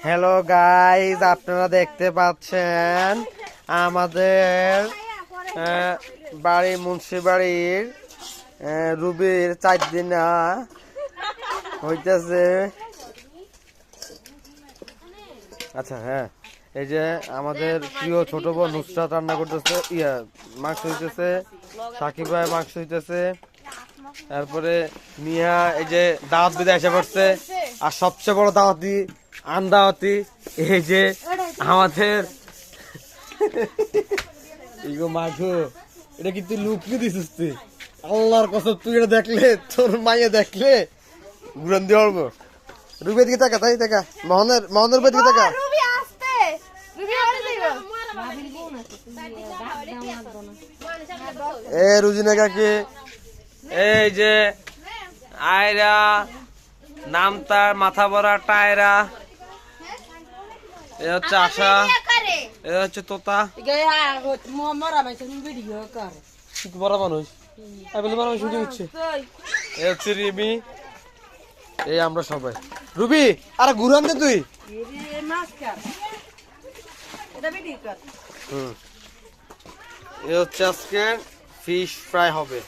Hello guys, আপনারা দেখতে পাচ্ছেন আমাদের বাড়ি মুন্সিবাড়ির রুবির 4 দিন হইতেছে। আচ্ছা হ্যাঁ, এই যে আমাদের প্রিয় ছোট বোন নুসরাত রান্না করতেছে, মাংস হইতেছে, সাকিব ভাই মাংস হইতেছে, তারপরে মিয়া এই যে দাওয়াত দিতে এসে পড়ছে। আর সবচেয়ে বড় দাওয়াতি আন্দাওয়াতি এই যে আমাদের মাঘু, এটা কিন্তু লুকিয়ে দিছিস তুই। আল্লাহর কসম, তুই এটা দেখলে, তোর মাইয়া দেখলে ঘুরান দিয়ে পারবো। রুবির দিকে তাকা, তাই দেখা, মোহনের দিকে তাকা। এ রুজিনা কাকি, এই যে আয়রা, নাম তার মাথা ভরা টায়রা, এ হচ্ছে আশা, এ হচ্ছে তোতা। বড় মানুষ এ হচ্ছে রিমি, এই আমরা সবাই। রুবি আরে ঘুরান দে তুই। এ হচ্ছে আজকে ফিশ ফ্রাই হবে।